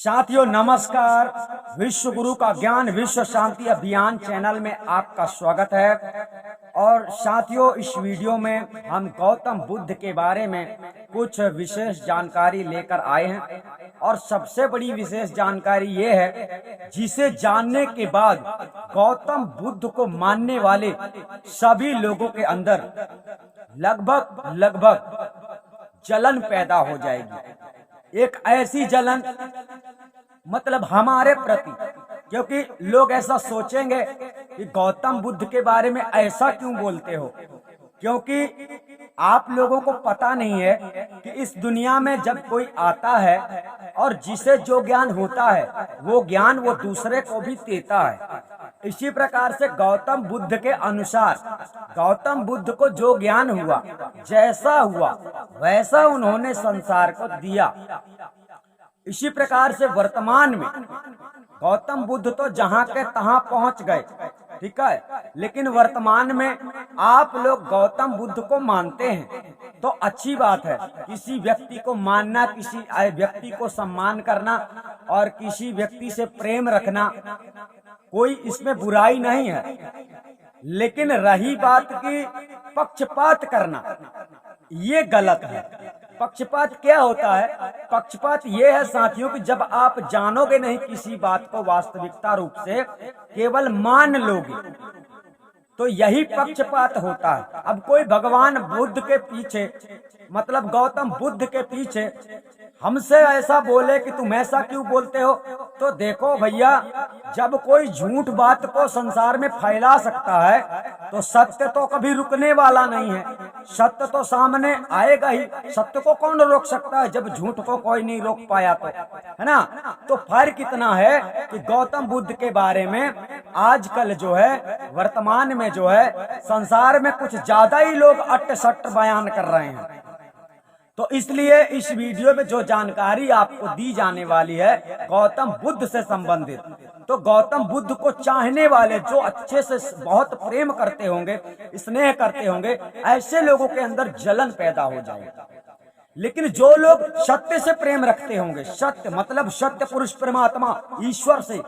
साथियों नमस्कार। विश्व गुरु का ज्ञान विश्व शांति अभियान चैनल में आपका स्वागत है। और साथियों इस वीडियो में हम गौतम बुद्ध के बारे में कुछ विशेष जानकारी लेकर आए हैं। और सबसे बड़ी विशेष जानकारी ये है जिसे जानने के बाद गौतम बुद्ध को मानने वाले सभी लोगों के अंदर लगभग जलन पैदा हो जाएगी। एक ऐसी जलन मतलब हमारे प्रति, क्योंकि लोग ऐसा सोचेंगे कि गौतम बुद्ध के बारे में ऐसा क्यों बोलते हो, क्योंकि आप लोगों को पता नहीं है कि इस दुनिया में जब कोई आता है और जिसे जो ज्ञान होता है वो ज्ञान वो दूसरे को भी देता है। इसी प्रकार से गौतम बुद्ध के अनुसार गौतम बुद्ध को जो ज्ञान हुआ, जैसा हुआ वैसा उन्होंने संसार को दिया। इसी प्रकार से वर्तमान में गौतम बुद्ध तो जहां के तहां पहुंच गए, ठीक है, लेकिन वर्तमान में आप लोग गौतम बुद्ध को मानते हैं तो अच्छी बात है। किसी व्यक्ति को मानना, किसी व्यक्ति को सम्मान करना और किसी व्यक्ति से प्रेम रखना, कोई इसमें बुराई नहीं है। लेकिन रही बात की पक्षपात करना, ये गलत है। पक्षपात क्या होता है? पक्षपात ये है साथियों कि जब आप जानोगे नहीं किसी बात को वास्तविकता रूप से, केवल मान लोगे, तो यही पक्षपात होता है। अब कोई भगवान बुद्ध के पीछे मतलब गौतम बुद्ध के पीछे हमसे ऐसा बोले कि तुम ऐसा क्यों बोलते हो, तो देखो भैया, जब कोई झूठ बात को संसार में फैला सकता है तो सत्य तो कभी रुकने वाला नहीं है। सत्य तो सामने आएगा ही। सत्य को कौन रोक सकता है जब झूठ को कोई नहीं रोक पाया तो, है ना। तो फर्क इतना है कि गौतम बुद्ध के बारे में आजकल जो है, वर्तमान में जो है, संसार में कुछ ज्यादा ही लोग अट्ट सट्ट बयान कर रहे हैं। तो इसलिए इस वीडियो में जो जानकारी आपको दी जाने वाली है गौतम बुद्ध से संबंधित, तो गौतम बुद्ध को चाहने वाले, जो अच्छे से बहुत प्रेम करते होंगे, स्नेह करते होंगे, ऐसे लोगों के अंदर जलन पैदा हो जाएगी। लेकिन जो लोग सत्य से प्रेम रखते होंगे, सत्य मतलब सत्य पुरुष परमात्मा, ईश्वर से,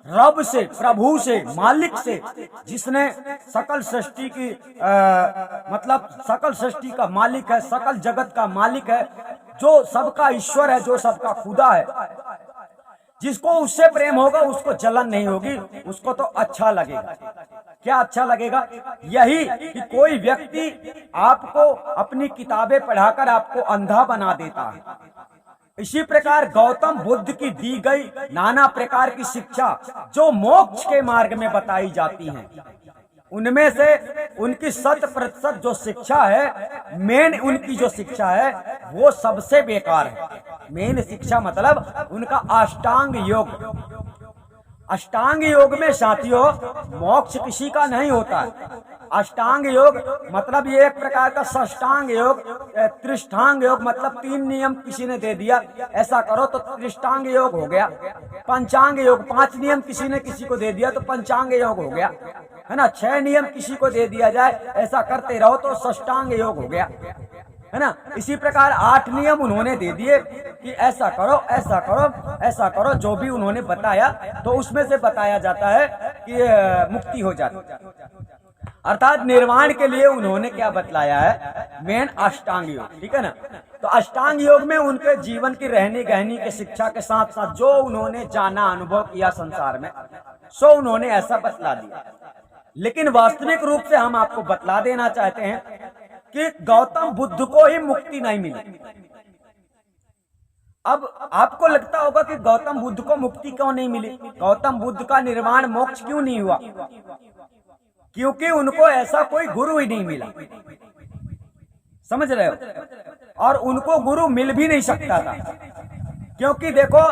रब से, प्रभु से, मालिक से, जिसने सकल सृष्टि की मतलब सकल सृष्टि का मालिक है, सकल जगत का मालिक है, जो सबका ईश्वर है, जो सबका खुदा है, जिसको उससे प्रेम होगा उसको जलन नहीं होगी, उसको तो अच्छा लगेगा। क्या अच्छा लगेगा? यही कि कोई व्यक्ति आपको अपनी किताबें पढ़ाकर आपको अंधा बना देता है। इसी प्रकार गौतम बुद्ध की दी गई नाना प्रकार की शिक्षा जो मोक्ष के मार्ग में बताई जाती हैं, उनमें से उनकी 100% जो शिक्षा है, मेन उनकी जो शिक्षा है वो सबसे बेकार है। मेन शिक्षा मतलब उनका अष्टांग योग। अष्टांग योग में साथियों मोक्ष किसी का नहीं होता है। अष्टांग योग मतलब ये एक प्रकार का षष्टांग योग, त्रिष्ठांग योग मतलब 3 नियम किसी ने दे दिया, ऐसा करो तो त्रिष्टांग योग हो गया। पंचांग योग 5 नियम किसी ने किसी को दे दिया तो पंचांग योग हो गया, है ना। 6 नियम किसी को दे दिया जाए, ऐसा करते रहो तो षष्टांग योग हो गया, है ना। इसी प्रकार 8 नियम उन्होंने दे दिए कि ऐसा करो, ऐसा करो, ऐसा करो, जो भी उन्होंने बताया, तो उसमें से बताया जाता है कि मुक्ति हो जाती है। अर्थात निर्वाण के लिए उन्होंने क्या बतलाया है? मेन अष्टांग योग, ठीक है ना। तो अष्टांग योग में उनके जीवन की रहनी गहनी की शिक्षा के साथ साथ जो उन्होंने जाना, अनुभव किया संसार में, सो उन्होंने ऐसा बतला दिया। लेकिन वास्तविक रूप से हम आपको बतला देना चाहते हैं कि गौतम बुद्ध को ही मुक्ति नहीं मिली। अब आपको लगता होगा कि गौतम बुद्ध को मुक्ति क्यों नहीं मिली, गौतम बुद्ध का निर्वाण मोक्ष क्यों नहीं हुआ? क्योंकि उनको ऐसा कोई गुरु ही नहीं मिला। समझ रहे हो? और उनको गुरु मिल भी नहीं सकता था, क्योंकि देखो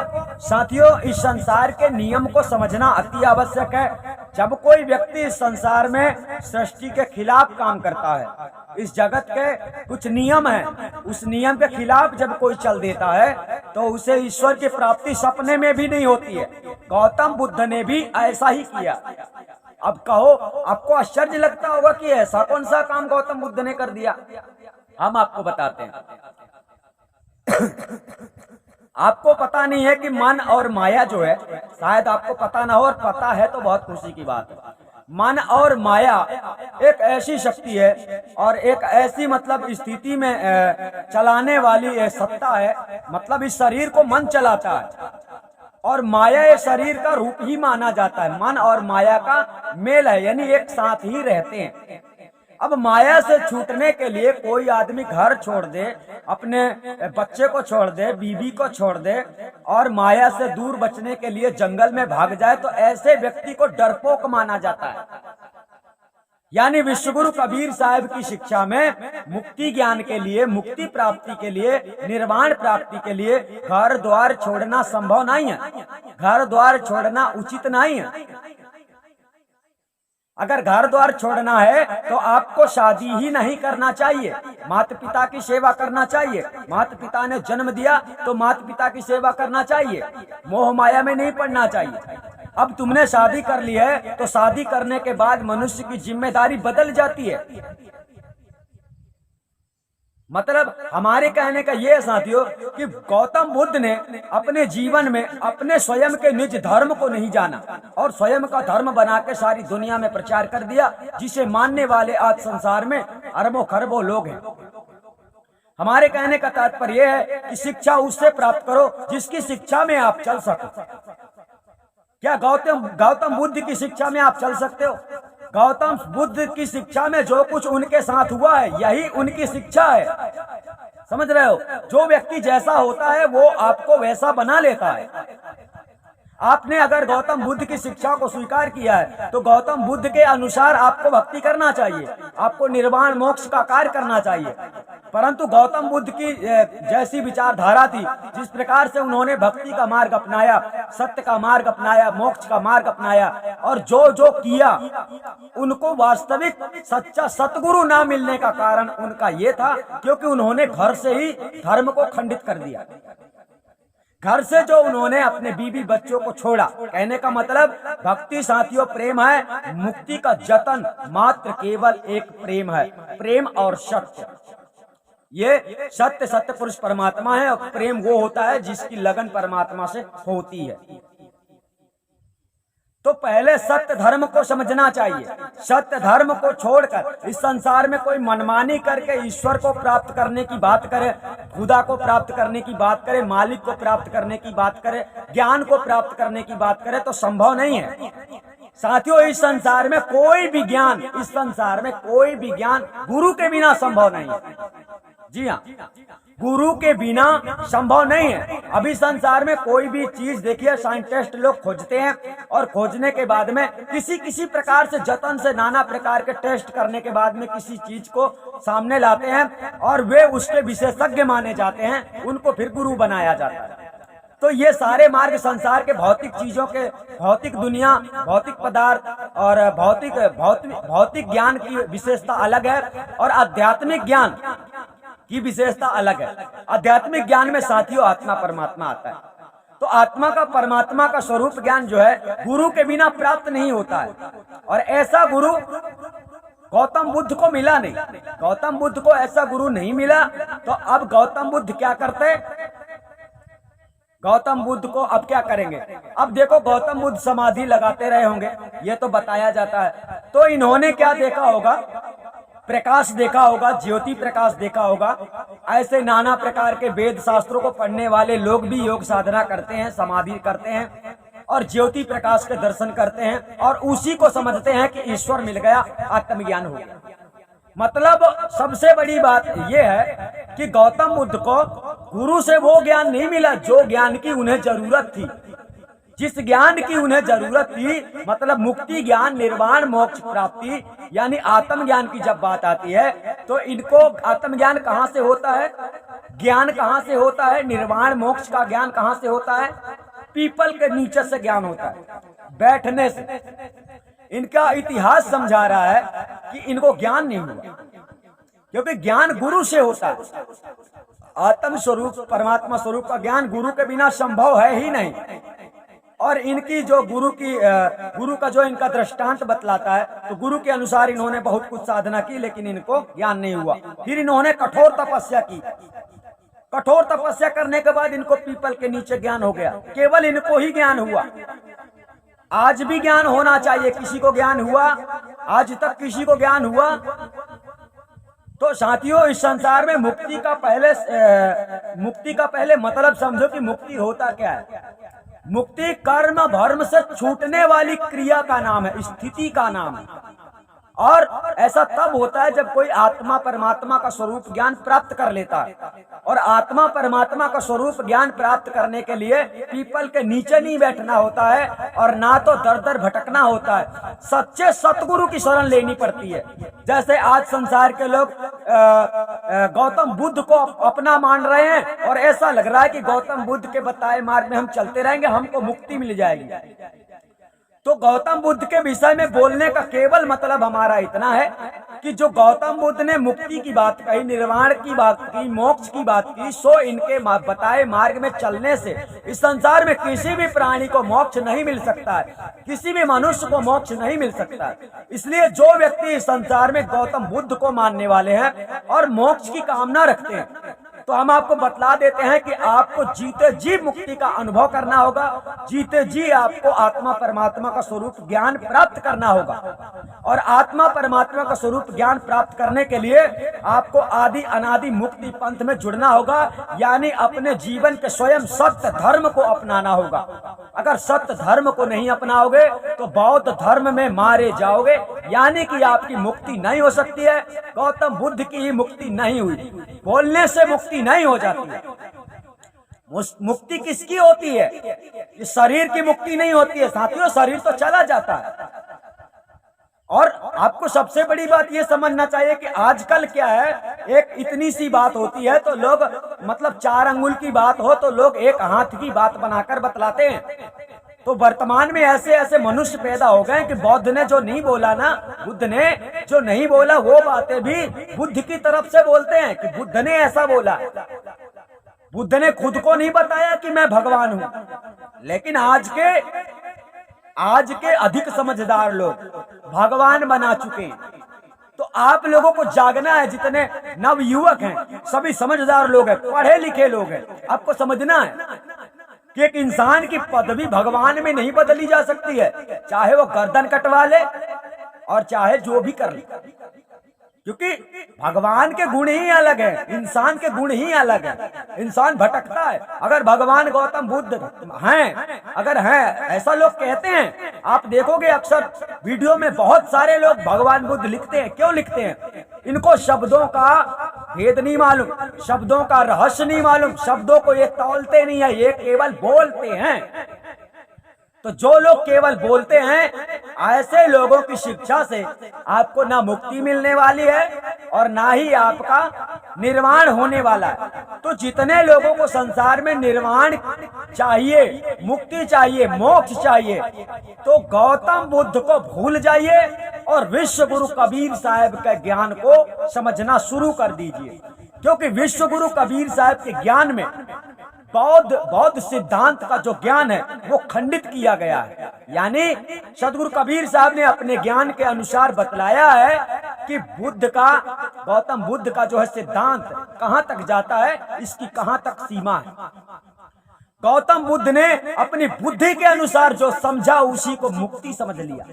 साथियों, इस संसार के नियम को समझना अति आवश्यक है। जब कोई व्यक्ति इस संसार में सृष्टि के खिलाफ काम करता है, इस जगत के कुछ नियम हैं, उस नियम के खिलाफ जब कोई चल देता है तो उसे ईश्वर की प्राप्ति सपने में भी नहीं होती है। गौतम बुद्ध ने भी ऐसा ही किया। अब कहो, आपको आश्चर्य लगता होगा कि ऐसा कौन सा काम गौतम बुद्ध ने कर दिया। हम आपको बताते हैं। आपको पता नहीं है कि मन और माया जो है, शायद आपको पता ना हो, और पता है तो बहुत खुशी की बात है। मन और माया एक ऐसी शक्ति है और एक ऐसी मतलब स्थिति में चलाने वाली सत्ता है। मतलब इस शरीर को मन चलाता है और माया ये शरीर का रूप ही माना जाता है। मन और माया का मेल है, यानी एक साथ ही रहते हैं। अब माया से छूटने के लिए कोई आदमी घर छोड़ दे, अपने बच्चे को छोड़ दे, बीवी को छोड़ दे और माया से दूर बचने के लिए जंगल में भाग जाए, तो ऐसे व्यक्ति को डरपोक माना जाता है। यानी विश्वगुरु कबीर साहब की शिक्षा में मुक्ति ज्ञान के लिए, मुक्ति प्राप्ति के लिए, निर्वाण प्राप्ति के लिए घर द्वार छोड़ना संभव नहीं है, घर द्वार छोड़ना उचित नहीं है। अगर घर द्वार छोड़ना है तो आपको शादी ही नहीं करना चाहिए, माता पिता की सेवा करना चाहिए। माता पिता ने जन्म दिया तो माता पिता की सेवा करना चाहिए, मोह माया में नहीं पड़ना चाहिए। अब तुमने शादी कर ली है तो शादी करने के बाद मनुष्य की जिम्मेदारी बदल जाती है। मतलब हमारे कहने का ये साथियों कि गौतम बुद्ध ने अपने जीवन में अपने स्वयं के निज धर्म को नहीं जाना और स्वयं का धर्म बना के सारी दुनिया में प्रचार कर दिया, जिसे मानने वाले आज संसार में अरबों खरबों लोग हैं। हमारे कहने का तात्पर्य यह है कि शिक्षा उससे प्राप्त करो जिसकी शिक्षा में आप चल सको। क्या गौतम बुद्ध की शिक्षा में आप चल सकते हो? गौतम बुद्ध की शिक्षा में जो कुछ उनके साथ हुआ है यही उनकी शिक्षा है। समझ रहे हो? जो व्यक्ति जैसा होता है वो आपको वैसा बना लेता है। आपने अगर गौतम बुद्ध की शिक्षा को स्वीकार किया है तो गौतम बुद्ध के अनुसार आपको भक्ति करना चाहिए, आपको निर्वाण मोक्ष का कार्य करना चाहिए। परंतु गौतम बुद्ध की जैसी विचारधारा थी, जिस प्रकार से उन्होंने भक्ति का मार्ग अपनाया, सत्य का मार्ग अपनाया, मोक्ष का मार्ग अपनाया और जो जो किया, उनको वास्तविक सच्चा सतगुरु ना मिलने का कारण उनका ये था क्योंकि उन्होंने घर से ही धर्म को खंडित कर दिया। घर से जो उन्होंने अपने बीवी बच्चों को छोड़ा, कहने का मतलब भक्ति साथियों प्रेम है, मुक्ति का जतन मात्र केवल एक प्रेम है, प्रेम और सत्य। ये सत्य सत्य पुरुष परमात्मा है और प्रेम वो होता है जिसकी लगन परमात्मा से होती है। तो पहले सत्य धर्म को समझना चाहिए। सत्य धर्म को छोड़कर इस संसार में कोई मनमानी करके ईश्वर को प्राप्त करने की बात करे, खुदा को प्राप्त करने की बात करे, मालिक को प्राप्त करने की बात करे, ज्ञान को प्राप्त करने की बात करे तो संभव नहीं है। साथियों इस संसार में कोई भी ज्ञान, इस संसार में कोई भी ज्ञान गुरु के बिना संभव नहीं है। जी हाँ, गुरु के बिना संभव नहीं है। अभी संसार में कोई भी चीज देखिए, साइंटिस्ट लोग खोजते हैं और खोजने के बाद में किसी प्रकार से जतन से नाना प्रकार के टेस्ट करने के बाद में किसी चीज को सामने लाते हैं और वे उसके विशेषज्ञ माने जाते हैं, उनको फिर गुरु बनाया जाता है। तो ये सारे मार्ग संसार के भौतिक चीजों के, भौतिक दुनिया, भौतिक पदार्थ और भौतिक ज्ञान की विशेषता अलग है और आध्यात्मिक ज्ञान की विशेषता अलग है। आध्यात्मिक ज्ञान में साथियों आत्मा परमात्मा आता है। तो आत्मा का परमात्मा का स्वरूप ज्ञान जो है गुरु के बिना प्राप्त नहीं होता है और ऐसा गुरु गौतम बुद्ध को मिला नहीं। गौतम बुद्ध को ऐसा गुरु नहीं मिला। तो अब गौतम बुद्ध क्या करते? गौतम बुद्ध को अब क्या करेंगे? अब देखो गौतम बुद्ध समाधि लगाते रहे होंगे, ये तो बताया जाता है। तो इन्होंने क्या देखा होगा? प्रकाश देखा होगा, ज्योति प्रकाश देखा होगा। ऐसे नाना प्रकार के वेद शास्त्रों को पढ़ने वाले लोग भी योग साधना करते हैं, समाधि करते हैं और ज्योति प्रकाश के दर्शन करते हैं और उसी को समझते हैं कि ईश्वर मिल गया, आत्मज्ञान हो गया। मतलब सबसे बड़ी बात यह है कि गौतम बुद्ध को गुरु से वो ज्ञान नहीं मिला जो ज्ञान की उन्हें जरूरत थी। जिस ज्ञान की उन्हें जरूरत थी, मतलब मुक्ति ज्ञान, निर्वाण मोक्ष प्राप्ति यानी आत्मज्ञान की जब बात आती है तो इनको आत्मज्ञान कहाँ से होता है? ज्ञान कहाँ से होता है? निर्वाण मोक्ष का ज्ञान कहाँ से होता है? पीपल के नीचे से ज्ञान होता है, बैठने से। इनका इतिहास समझा रहा है कि इनको ज्ञान नहीं हुआ क्योंकि ज्ञान गुरु से होता है। आत्म स्वरूप परमात्मा स्वरूप का ज्ञान गुरु के बिना संभव है ही नहीं। और इनकी जो गुरु का जो इनका दृष्टांत बतलाता है तो गुरु के अनुसार इन्होंने बहुत कुछ साधना की लेकिन इनको ज्ञान नहीं हुआ। फिर इन्होंने कठोर तपस्या की कठोर तपस्या करने के बाद इनको पीपल के नीचे ज्ञान हो गया, केवल इनको ही ज्ञान हुआ। आज भी ज्ञान होना चाहिए। किसी को ज्ञान हुआ? आज तक किसी को ज्ञान हुआ? तो साथियों, इस संसार में मुक्ति का पहले मतलब समझो कि मुक्ति होता क्या है। मुक्ति कर्म भर्म से छूटने वाली क्रिया का नाम है, स्थिति का नाम है। और ऐसा तब होता है जब कोई आत्मा परमात्मा का स्वरूप ज्ञान प्राप्त कर लेता है। और आत्मा परमात्मा का स्वरूप ज्ञान प्राप्त करने के लिए पीपल के नीचे नहीं बैठना होता है और ना तो दर दर भटकना होता है, सच्चे सतगुरु की शरण लेनी पड़ती है। जैसे आज संसार के लोग गौतम बुद्ध को अपना मान रहे हैं और ऐसा लग रहा है कि गौतम बुद्ध के बताए मार्ग में हम चलते रहेंगे, हमको मुक्ति मिल जाएगी। तो गौतम बुद्ध के विषय में बोलने का केवल मतलब हमारा इतना है कि जो गौतम बुद्ध ने मुक्ति की बात कही, निर्वाण की बात की, मोक्ष की बात की, सो इनके बताए मार्ग में चलने से इस संसार में किसी भी प्राणी को मोक्ष नहीं मिल सकता है, किसी भी मनुष्य को मोक्ष नहीं मिल सकता है। इसलिए जो व्यक्ति इस संसार में गौतम बुद्ध को मानने वाले हैं और मोक्ष की कामना रखते हैं, तो हम आपको बतला देते हैं कि आपको जीते जी मुक्ति का अनुभव करना होगा, जीते जी आपको आत्मा परमात्मा का स्वरूप ज्ञान प्राप्त करना होगा। और आत्मा परमात्मा का स्वरूप ज्ञान प्राप्त करने के लिए आपको आदि अनादि मुक्ति पंथ में जुड़ना होगा, यानी अपने जीवन के स्वयं सत्य धर्म को अपनाना होगा। अगर सत्य धर्म को नहीं अपनाओगे तो बौद्ध धर्म में मारे जाओगे, यानी कि आपकी मुक्ति नहीं हो सकती है। गौतम बुद्ध की ही मुक्ति नहीं हुई, बोलने से मुक्ति नहीं हो जाती है। मुक्ति किसकी होती है? ये शरीर की मुक्ति नहीं होती है साथियों, शरीर तो चला जाता है। और आपको सबसे बड़ी बात ये समझना चाहिए कि आजकल क्या है, एक इतनी सी बात होती है तो लोग मतलब 4 अंगुल की बात हो तो लोग 1 हाथ की बात बनाकर बतलाते हैं। तो वर्तमान में ऐसे ऐसे मनुष्य पैदा हो गए कि बुद्ध ने जो नहीं बोला ना, बुद्ध ने जो नहीं बोला वो बातें भी बुद्ध की तरफ से बोलते हैं कि बुद्ध ने ऐसा बोला। बुद्ध ने खुद को नहीं बताया कि मैं भगवान हूं। लेकिन आज के अधिक समझदार लोग भगवान बना चुके हैं। तो आप लोगों को जागना है, जितने नव युवक हैं सभी समझदार लोग हैं, पढ़े लिखे लोग हैं। आपको समझना है कि एक इंसान की पदवी भगवान में नहीं बदली जा सकती है, चाहे वो गर्दन कटवा ले और चाहे जो भी कर ले, क्योंकि भगवान के गुण ही अलग है, इंसान के गुण ही अलग है। इंसान भटकता है। अगर भगवान गौतम बुद्ध हैं, अगर हैं, ऐसा लोग कहते हैं, आप देखोगे अक्सर वीडियो में बहुत सारे लोग भगवान बुद्ध लिखते हैं। क्यों लिखते हैं? इनको शब्दों का भेद नहीं मालूम, शब्दों का रहस्य नहीं मालूम, शब्दों को ये तौलते नहीं है, ये केवल बोलते हैं। तो जो लोग केवल बोलते हैं, ऐसे लोगों की शिक्षा से आपको ना मुक्ति मिलने वाली है और ना ही आपका निर्वाण होने वाला है। तो जितने लोगों को संसार में निर्वाण चाहिए, मुक्ति चाहिए, मोक्ष चाहिए, तो गौतम बुद्ध को भूल जाइए और विश्व गुरु कबीर साहब के ज्ञान को समझना शुरू कर दीजिए। क्योंकि विश्व गुरु कबीर साहब के ज्ञान में बौद्ध सिद्धांत का जो ज्ञान है वो खंडित किया गया है। यानी सदगुरु कबीर साहब ने अपने ज्ञान के अनुसार बतलाया है कि गौतम बुद्ध का जो है सिद्धांत कहाँ तक जाता है, इसकी कहाँ तक सीमा है। गौतम बुद्ध ने अपनी बुद्धि के अनुसार जो समझा उसी को मुक्ति समझ लिया।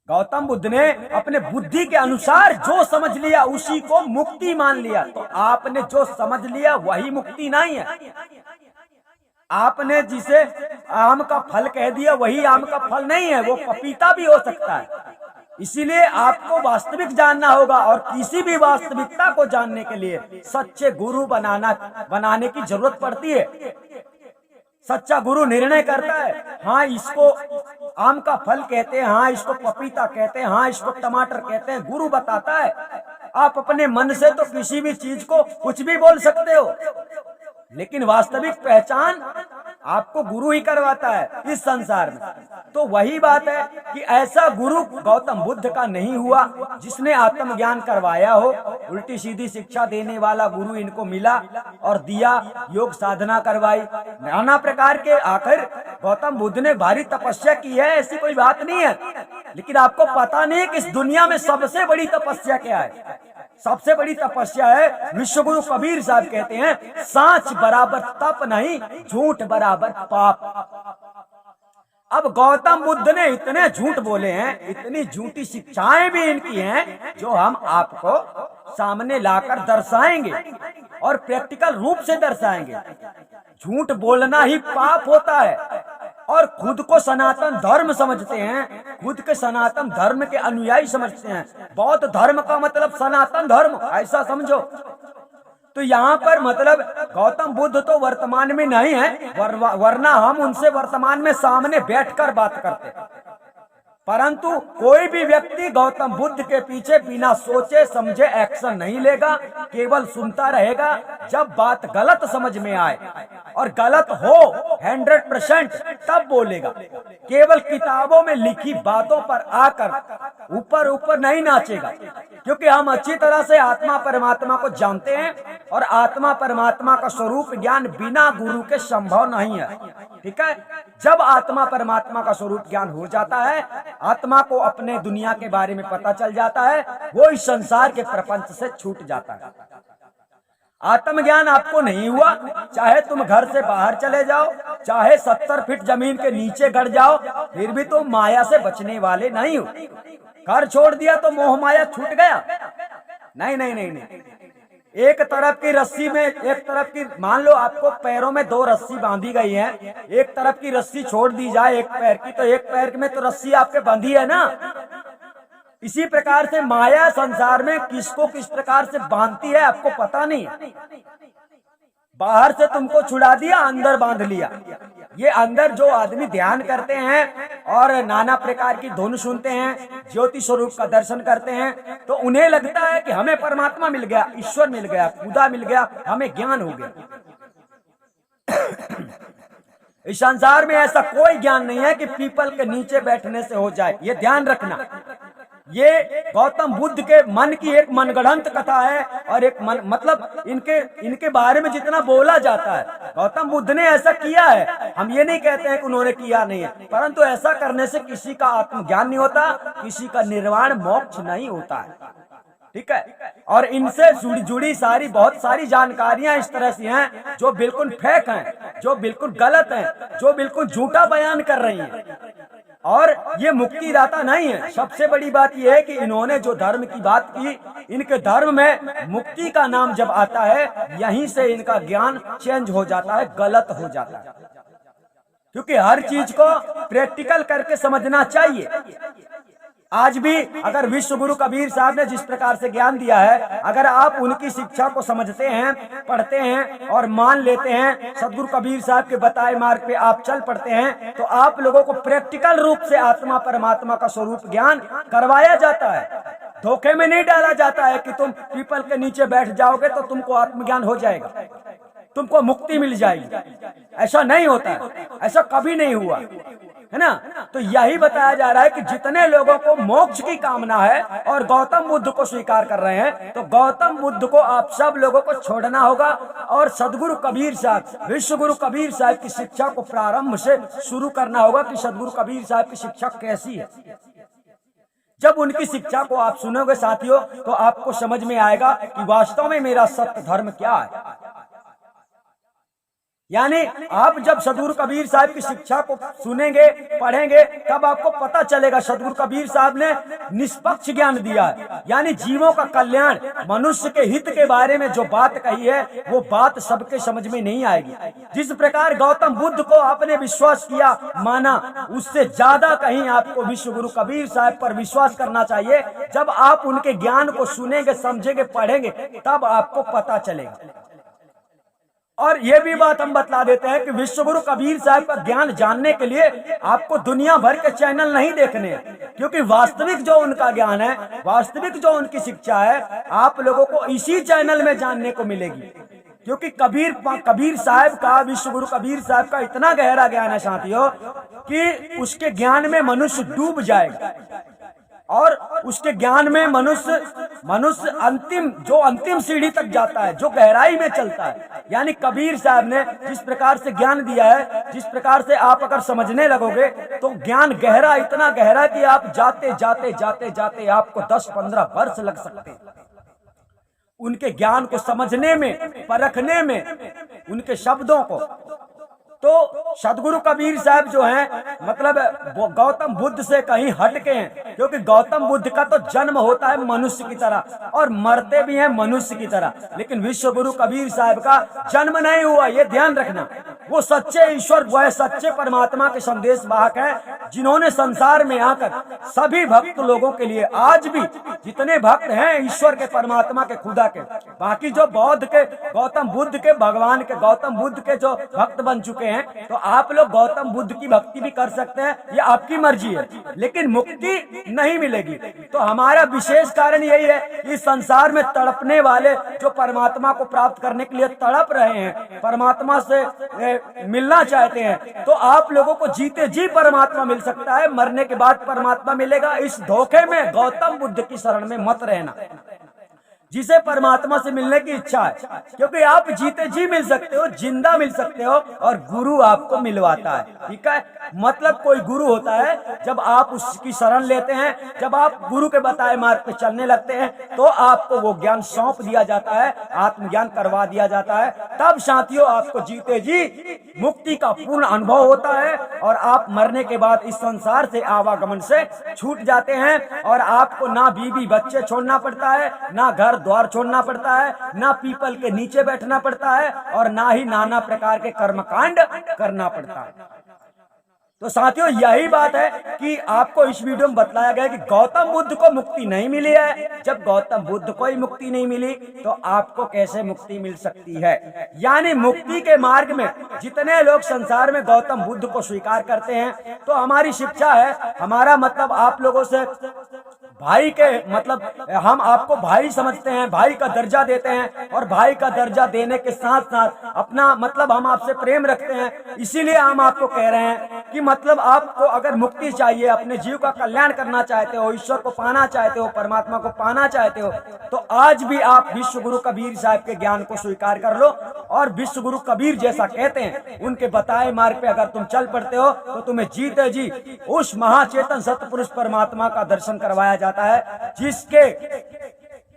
गौतम बुद्ध ने अपने बुद्धि के अनुसार जो समझ लिया उसी को मुक्ति मान लिया। तो आपने जो समझ लिया वही मुक्ति नहीं है। आपने जिसे आम का फल कह दिया वही आम का फल नहीं है, वो पपीता भी हो सकता है। इसीलिए आपको वास्तविक जानना होगा और किसी भी वास्तविकता को जानने के लिए सच्चे गुरु बनाने की जरूरत पड़ती है। सच्चा गुरु निर्णय करता है, हाँ इसको आम का फल कहते हैं, हाँ इसको पपीता कहते हैं, हाँ इसको टमाटर कहते हैं। गुरु बताता है। आप अपने मन से तो किसी भी चीज को कुछ भी बोल सकते हो, लेकिन वास्तविक पहचान आपको गुरु ही करवाता है इस संसार में। तो वही बात है कि ऐसा गुरु गौतम बुद्ध का नहीं हुआ जिसने आत्मज्ञान करवाया हो। उल्टी सीधी शिक्षा देने वाला गुरु इनको मिला और दिया, योग साधना करवाई, नाना प्रकार के। आखिर गौतम बुद्ध ने भारी तपस्या की है, ऐसी कोई बात नहीं है। लेकिन आपको पता नहीं कि इस दुनिया में सबसे बड़ी तपस्या क्या है। सबसे बड़ी तपस्या है। विश्वगुरु कबीर साहब कहते हैं, सांच बराबर तप नहीं, झूठ बराबर पाप। अब गौतम बुद्ध ने इतने झूठ बोले हैं, इतनी झूठी शिक्षाएं भी इनकी हैं, जो हम आपको सामने लाकर दर्शाएंगे और प्रैक्टिकल रूप से दर्शाएंगे। झूठ बोलना ही पाप होता है और खुद को सनातन धर्म समझते हैं, खुद के सनातन धर्म के अनुयायी समझते हैं। बौद्ध धर्म का मतलब सनातन धर्म, ऐसा समझो। तो यहाँ पर मतलब गौतम बुद्ध तो वर्तमान में नहीं है, वरना हम उनसे वर्तमान में सामने बैठकर बात करते। परंतु कोई भी व्यक्ति गौतम बुद्ध के पीछे बिना सोचे समझे एक्शन नहीं लेगा, केवल सुनता रहेगा। जब बात गलत समझ में आए और गलत हो 100% तब बोलेगा। केवल किताबों में लिखी बातों पर आकर ऊपर ऊपर नहीं नाचेगा, क्योंकि हम अच्छी तरह से आत्मा परमात्मा को जानते हैं और आत्मा परमात्मा का स्वरूप ज्ञान बिना गुरु के संभव नहीं है। ठीक है, जब आत्मा परमात्मा का स्वरूप ज्ञान हो जाता है, आत्मा को अपने दुनिया के बारे में पता चल जाता है, वो इस संसार के प्रपंच से छूट जाता है। आत्मज्ञान आपको नहीं हुआ, चाहे तुम घर से बाहर चले जाओ, चाहे 70 फीट जमीन के नीचे गड़ जाओ, फिर भी तुम माया से बचने वाले नहीं हो। घर छोड़ दिया तो मोह माया छूट गया? नहीं नहीं नहीं नहीं। एक तरफ की रस्सी में, एक तरफ की, मान लो आपको पैरों में 2 रस्सी बांधी गई है, एक तरफ की रस्सी छोड़ दी जाए एक पैर की, तो एक पैर में तो रस्सी आपके बंधी है ना। इसी प्रकार से माया संसार में किसको किस प्रकार से बांधती है आपको पता नहीं है। बाहर से तुमको छुड़ा दिया, अंदर बांध लिया। ये अंदर जो आदमी ध्यान करते हैं और नाना प्रकार की धुन सुनते हैं, ज्योति स्वरूप का दर्शन करते हैं, तो उन्हें लगता है कि हमें परमात्मा मिल गया, ईश्वर मिल गया, खुदा मिल गया, हमें ज्ञान हो गया। इस संसार में ऐसा कोई ज्ञान नहीं है कि पीपल के नीचे बैठने से हो जाए, ये ध्यान रखना। ये गौतम बुद्ध के मन की एक मनगढ़ंत कथा है और एक मतलब इनके बारे में जितना बोला जाता है, गौतम बुद्ध ने ऐसा किया है। हम ये नहीं कहते हैं कि उन्होंने किया नहीं है, परंतु ऐसा करने से किसी का आत्मज्ञान नहीं होता, किसी का निर्वाण मोक्ष नहीं होता है। ठीक है, और इनसे जुड़ी सारी बहुत सारी जानकारियां इस तरह से हैं जो बिल्कुल फेक हैं, जो बिल्कुल गलत हैं, जो बिल्कुल झूठा बयान कर रही हैं, और ये मुक्ति दाता नहीं है। सबसे बड़ी बात यह है कि इन्होंने जो धर्म की बात की, इनके धर्म में मुक्ति का नाम जब आता है, यहीं से इनका ज्ञान चेंज हो जाता है, गलत हो जाता है। क्योंकि हर चीज को प्रैक्टिकल करके समझना चाहिए। आज भी अगर विश्व गुरु कबीर साहब ने जिस प्रकार से ज्ञान दिया है, अगर आप उनकी शिक्षा को समझते हैं, पढ़ते हैं और मान लेते हैं, सदगुरु कबीर साहब के बताए मार्ग पे आप चल पड़ते हैं, तो आप लोगों को प्रैक्टिकल रूप से आत्मा परमात्मा का स्वरूप ज्ञान करवाया जाता है। धोखे में नहीं डाला जाता है कि तुम पीपल के नीचे बैठ जाओगे तो तुमको आत्मज्ञान हो जाएगा, तुमको मुक्ति मिल जाएगी। ऐसा नहीं होता है, ऐसा कभी नहीं हुआ है ना। तो यही बताया जा रहा है कि जितने लोगों को मोक्ष की कामना है और गौतम बुद्ध को स्वीकार कर रहे हैं, तो गौतम बुद्ध को आप सब लोगों को छोड़ना होगा और सदगुरु कबीर साहब, विश्व गुरु कबीर साहब की शिक्षा को प्रारंभ से शुरू करना होगा कि सदगुरु कबीर साहब की शिक्षा कैसी है। जब उनकी शिक्षा को आप सुनोगे साथियों, तो आपको समझ में आएगा कि वास्तव में मेरा सत्य धर्म क्या है। यानी आप जब सदगुरु कबीर साहब की शिक्षा को सुनेंगे, पढ़ेंगे, तब आपको पता चलेगा सदगुरु कबीर साहब ने निष्पक्ष ज्ञान दिया है। यानी जीवों का कल्याण, मनुष्य के हित के बारे में जो बात कही है, वो बात सबके समझ में नहीं आएगी। जिस प्रकार गौतम बुद्ध को आपने विश्वास किया, माना, उससे ज्यादा कहीं आपको विश्व गुरु कबीर साहब पर विश्वास करना चाहिए। जब आप उनके ज्ञान को सुनेंगे, समझेंगे, पढ़ेंगे, तब आपको पता चलेगा। और ये भी बात हम बतला देते हैं कि विश्व गुरु कबीर साहब का ज्ञान जानने के लिए आपको दुनिया भर के चैनल नहीं देखने हैं, क्योंकि वास्तविक जो उनका ज्ञान है, वास्तविक जो उनकी शिक्षा है, आप लोगों को इसी चैनल में जानने को मिलेगी। क्योंकि कबीर साहब का, विश्व गुरु कबीर साहब का इतना गहरा ज्ञान है साथियों कि उसके ज्ञान में मनुष्य डूब जाएगा और उसके ज्ञान में मनुष्य अंतिम सीढ़ी तक जाता है, जो गहराई में चलता है। यानी कबीर साहब ने जिस प्रकार से ज्ञान दिया है, जिस प्रकार से आप अगर समझने लगोगे तो ज्ञान गहरा, इतना गहरा कि आप जाते जाते जाते जाते आपको 10-15 वर्ष लग सकते हैं। उनके ज्ञान को समझने में, परखने में, उनके शब्दों को। तो सदगुरु कबीर साहब जो हैं मतलब गौतम बुद्ध से कहीं हटके हैं, क्योंकि गौतम बुद्ध का तो जन्म होता है मनुष्य की तरह और मरते भी हैं मनुष्य की तरह, लेकिन विश्व गुरु कबीर साहब का जन्म नहीं हुआ, ये ध्यान रखना। वो सच्चे ईश्वर, वह सच्चे परमात्मा के संदेश वाहक हैं, जिन्होंने संसार में आकर सभी भक्त लोगों के लिए, आज भी जितने भक्त हैं ईश्वर के, परमात्मा के, खुदा के, बाकी जो बौद्ध के, गौतम बुद्ध के, भगवान के, गौतम बुद्ध के जो भक्त बन चुके हैं, तो आप लोग गौतम बुद्ध की भक्ति भी कर सकते हैं, ये आपकी मर्जी है, लेकिन मुक्ति नहीं मिलेगी। तो हमारा विशेष कारण यही है कि संसार में तड़पने वाले जो परमात्मा को प्राप्त करने के लिए तड़प रहे हैं, परमात्मा से मिलना चाहते हैं, तो आप लोगों को जीते जी परमात्मा मिल सकता है, मरने के बाद परमात्मा मिलेगा। इस धोखे में, गौतम बुद्ध की शरण में मत रहना। जिसे परमात्मा से मिलने की इच्छा है, क्योंकि आप जीते जी मिल सकते हो, जिंदा मिल सकते हो, और गुरु आपको मिलवाता है। ठीक है, मतलब कोई गुरु होता है जब आप उसकी शरण लेते हैं, जब आप गुरु के बताए मार्ग पे चलने लगते हैं, तो आपको वो ज्ञान सौंप दिया जाता है, आत्मज्ञान करवा दिया जाता है। तब साथियों आपको जीते जी मुक्ति का पूर्ण अनुभव होता है, और आप मरने के बाद इस संसार से, आवागमन से छूट जाते हैं, और आपको ना बीवी बच्चे छोड़ना पड़ता है, ना घर द्वार छोड़ना पड़ता है, ना पीपल के नीचे बैठना पड़ता है, और ना ही नाना प्रकार के कर्मकांड करना पड़ता है। तो साथियों यही बात है कि आपको इस वीडियो में बतलाया गया कि गौतम बुद्ध को मुक्ति नहीं मिली है। जब गौतम बुद्ध को ही मुक्ति नहीं मिली तो आपको कैसे मुक्ति मिल सकती है। यानी मुक्ति के मार्ग में जितने लोग संसार में गौतम बुद्ध को स्वीकार करते हैं, तो हमारी शिक्षा है, हमारा मतलब आप लोगों से भाई के, मतलब हम आपको भाई समझते हैं, भाई का दर्जा देते हैं, और भाई का दर्जा देने के साथ साथ अपना मतलब हम आपसे प्रेम रखते हैं। इसीलिए हम आपको कह रहे हैं कि मतलब आपको अगर मुक्ति चाहिए, अपने जीव का कल्याण करना चाहते हो, ईश्वर को पाना चाहते हो, परमात्मा को पाना चाहते हो, तो आज भी आप विश्व गुरु कबीर साहब के ज्ञान को स्वीकार कर लो, और विश्व गुरु कबीर जैसा कहते हैं उनके बताए मार्ग पे अगर तुम चल पड़ते हो, तो तुम्हें जीते जी उस महाचेतन सतपुरुष परमात्मा का दर्शन करवाया जाता है, जिसके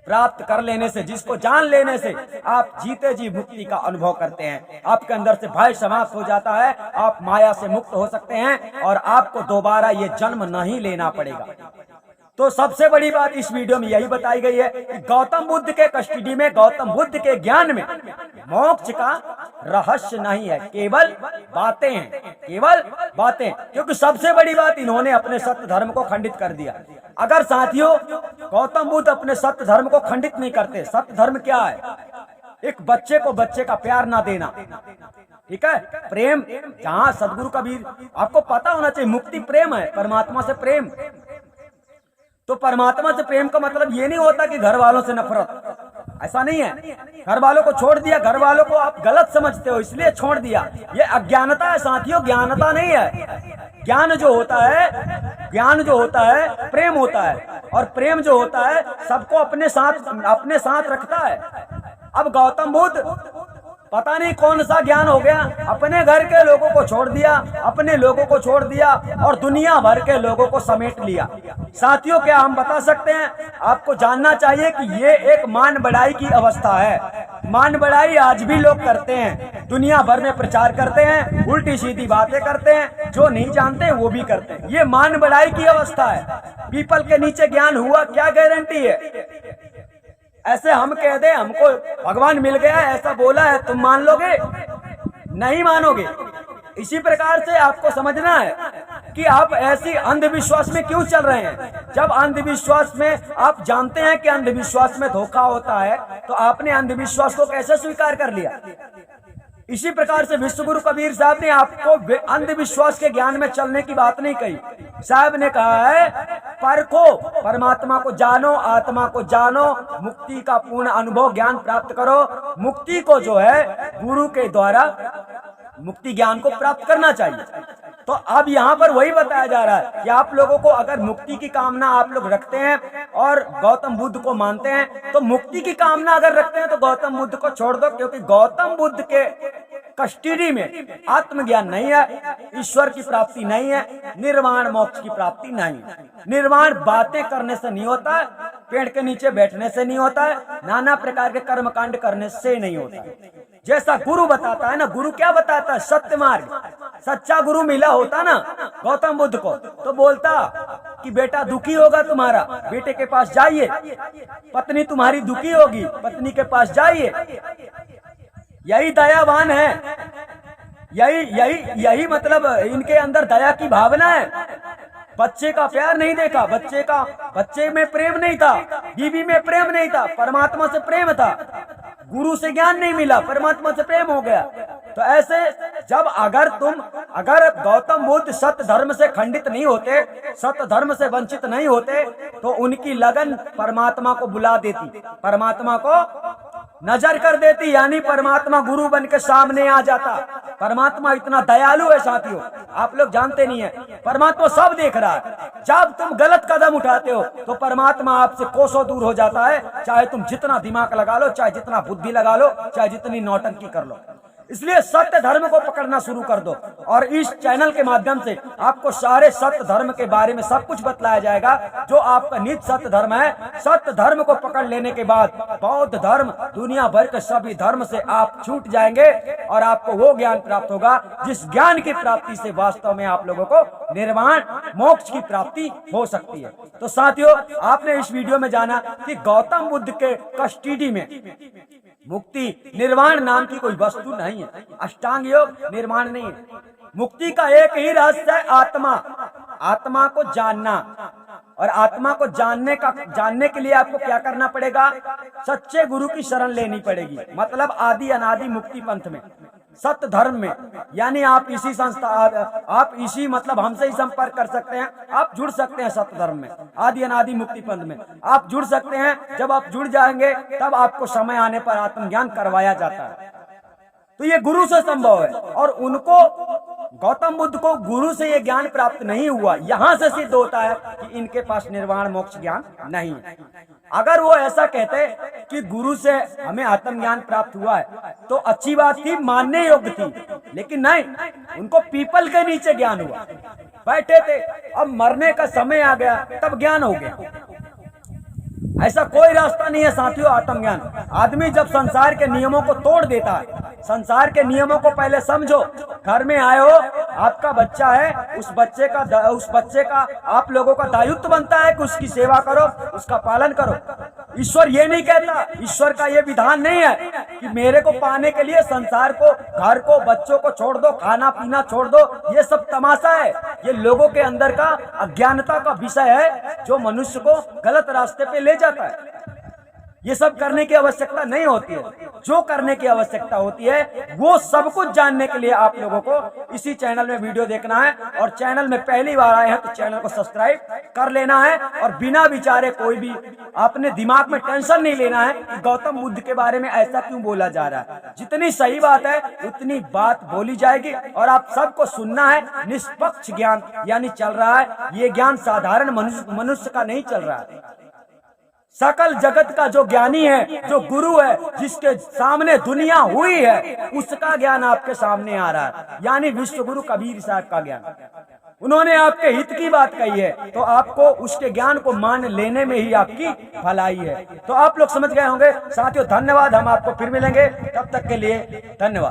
प्राप्त कर लेने से, जिसको जान लेने से आप जीते जी मुक्ति का अनुभव करते हैं। आपके अंदर से भय समाप्त हो जाता है, आप माया से मुक्त हो सकते हैं, और आपको दोबारा ये जन्म नहीं लेना पड़ेगा। तो सबसे बड़ी बात इस वीडियो में यही बताई गई है कि गौतम बुद्ध के कस्टडी में, गौतम बुद्ध के ज्ञान में मोक्ष का रहस्य नहीं है, केवल बातें हैं, केवल बातें। क्योंकि सबसे बड़ी बात, इन्होंने अपने सत्य धर्म को खंडित कर दिया। अगर साथियों गौतम बुद्ध अपने सत्य धर्म को खंडित नहीं करते, सत्य धर्म क्या है? एक बच्चे को बच्चे का प्यार ना देना, ठीक है, प्रेम। जहाँ सदगुरु कबीर, आपको पता होना चाहिए मुक्ति प्रेम है, परमात्मा से प्रेम। तो परमात्मा से प्रेम का मतलब ये नहीं होता कि घर वालों से नफरत, ऐसा नहीं है। घर वालों को छोड़ दिया, घर वालों को आप गलत समझते हो इसलिए छोड़ दिया, ये अज्ञानता है साथियों, ज्ञानता नहीं है। ज्ञान जो होता है, ज्ञान जो होता है प्रेम होता है, और प्रेम जो होता है सबको अपने साथ रखता है। अब गौतम बुद्ध पता नहीं कौन सा ज्ञान हो गया, अपने घर के लोगों को छोड़ दिया, अपने लोगों को छोड़ दिया, और दुनिया भर के लोगों को समेट लिया। साथियों क्या हम बता सकते हैं? आपको जानना चाहिए कि ये एक मान बढ़ाई की अवस्था है। मान बढ़ाई आज भी लोग करते हैं, दुनिया भर में प्रचार करते हैं, उल्टी सीधी बातें करते हैं, जो नहीं जानते वो भी करते हैं। ये मान बढ़ाई की अवस्था है। पीपल के नीचे ज्ञान हुआ, क्या गारंटी है? ऐसे हम कह दे हमको भगवान मिल गया, ऐसा बोला है, तुम मान लोगे? नहीं मानोगे। इसी प्रकार से आपको समझना है कि आप ऐसी अंधविश्वास में क्यों चल रहे हैं। जब अंधविश्वास में आप जानते हैं कि अंधविश्वास में धोखा होता है, तो आपने अंधविश्वास को कैसे स्वीकार कर लिया? इसी प्रकार से विश्व गुरु कबीर साहब ने आपको अंधविश्वास के ज्ञान में चलने की बात नहीं कही। साहब ने कहा है परखो, परमात्मा को जानो, आत्मा को जानो, मुक्ति का पूर्ण अनुभव ज्ञान प्राप्त करो। मुक्ति को जो है गुरु के द्वारा मुक्ति ज्ञान को प्राप्त करना चाहिए। तो अब यहाँ पर वही बताया जा रहा है कि आप लोगों को अगर मुक्ति की कामना आप लोग रखते हैं और गौतम बुद्ध को मानते हैं, तो मुक्ति की कामना अगर रखते हैं तो गौतम बुद्ध को छोड़ दो, क्योंकि गौतम बुद्ध के कस्टडी में आत्मज्ञान नहीं है, ईश्वर की प्राप्ति नहीं है, निर्वाण मोक्ष की प्राप्ति नहीं है। निर्वाण बातें करने से नहीं होता है, पेड़ के नीचे बैठने से नहीं होता है, नाना प्रकार के कर्म कांड करने से नहीं होता है। जैसा गुरु बताता है ना, गुरु क्या बताता है? सत्य मार्ग। सच्चा गुरु मिला होता ना गौतम बुद्ध को, तो बोलता कि बेटा दुखी होगा तुम्हारा, बेटे के पास जाइए। पत्नी तुम्हारी दुखी होगी, पत्नी के पास जाइए। यही दयावान है, यही मतलब इनके अंदर दया की भावना है। बच्चे का प्यार नहीं देखा, बच्चे में प्रेम नहीं था, बीवी में प्रेम नहीं था, परमात्मा से प्रेम था। गुरु से ज्ञान नहीं मिला, परमात्मा से प्रेम हो गया। तो ऐसे जब अगर गौतम बुद्ध सत्य धर्म से खंडित नहीं होते, सत्य धर्म से वंचित नहीं होते, तो उनकी लगन परमात्मा को बुला देती, परमात्मा को नजर कर देती, यानी परमात्मा गुरु बन के सामने आ जाता। परमात्मा इतना दयालु है साथियों, आप लोग जानते नहीं है। परमात्मा सब देख रहा है। जब तुम गलत कदम उठाते हो तो परमात्मा आपसे कोसों दूर हो जाता है, चाहे तुम जितना दिमाग लगा लो, चाहे जितना बुद्धि लगा लो, चाहे जितनी नौटंकी कर लो। इसलिए सत्य धर्म को पकड़ना शुरू कर दो, और इस चैनल के माध्यम से आपको सारे सत्य धर्म के बारे में सब कुछ बतलाया जाएगा, जो आपका निज सत्य धर्म है। सत्य धर्म को पकड़ लेने के बाद बौद्ध धर्म, दुनिया भर के सभी धर्म से आप छूट जाएंगे, और आपको वो ज्ञान प्राप्त होगा जिस ज्ञान की प्राप्ति से वास्तव में आप लोगों को निर्वाण मोक्ष की प्राप्ति हो सकती है। तो साथियों, आपने इस वीडियो में जाना कि गौतम बुद्ध के कस्टडी में मुक्ति निर्वाण नाम की कोई वस्तु नहीं है। अष्टांग योग निर्माण नहीं है। मुक्ति का एक ही रहस्य है, आत्मा को जानना। और आत्मा को जानने के लिए आपको क्या करना पड़ेगा? सच्चे गुरु की शरण लेनी पड़ेगी, मतलब आदि अनादि मुक्ति पंथ में, सत्य धर्म में। यानी आप इसी संस्था, आप इसी मतलब हमसे ही संपर्क कर सकते हैं, आप जुड़ सकते हैं सत्य धर्म में, आदि अनादि मुक्ति पंथ में आप जुड़ सकते हैं। जब आप जुड़ जाएंगे तब आपको समय आने पर आत्मज्ञान करवाया जाता है। तो ये गुरु से संभव है, और उनको गौतम बुद्ध को गुरु से ये ज्ञान प्राप्त नहीं हुआ। यहाँ से सिद्ध होता है कि इनके पास निर्वाण मोक्ष ज्ञान नहीं है। अगर वो ऐसा कहते कि गुरु से हमें आत्मज्ञान प्राप्त हुआ है तो अच्छी बात थी, मानने योग्य थी, लेकिन नहीं, उनको पीपल के नीचे ज्ञान हुआ। बैठे थे, अब मरने का समय आ गया तब ज्ञान हो गया। ऐसा कोई रास्ता नहीं है साथियों आत्मज्ञान। आदमी जब संसार के नियमों को तोड़ देता है, संसार के नियमों को पहले समझो। घर में आए हो, आपका बच्चा है, उस बच्चे का आप लोगों का दायित्व बनता है कि उसकी सेवा करो, उसका पालन करो। ईश्वर ये नहीं कहता, ईश्वर का ये विधान नहीं है कि मेरे को पाने के लिए संसार को, घर को, बच्चों को छोड़ दो, खाना पीना छोड़ दो। ये सब तमाशा है, ये लोगों के अंदर का अज्ञानता का विषय है जो मनुष्य को गलत रास्ते पे ले जाता है। ये सब करने की आवश्यकता नहीं होती है। जो करने की आवश्यकता होती है वो सब कुछ जानने के लिए आप लोगों को इसी चैनल में वीडियो देखना है, और चैनल में पहली बार आए हैं तो चैनल को सब्सक्राइब कर लेना है। और बिना विचारे कोई भी अपने दिमाग में टेंशन नहीं लेना है कि गौतम बुद्ध के बारे में ऐसा क्यों बोला जा रहा है। जितनी सही बात है उतनी बात बोली जाएगी, और आप सबको सुनना है। निष्पक्ष ज्ञान यानी चल रहा है, ये ज्ञान साधारण मनुष्य का नहीं चल रहा है। सकल जगत का जो ज्ञानी है, जो गुरु है, जिसके सामने दुनिया हुई है, उसका ज्ञान आपके सामने आ रहा है, यानी विश्व गुरु कबीर साहब का ज्ञान। उन्होंने आपके हित की बात कही है, तो आपको उसके ज्ञान को मान लेने में ही आपकी भलाई है। तो आप लोग समझ गए होंगे साथियों। धन्यवाद, हम आपको फिर मिलेंगे, तब तक के लिए धन्यवाद।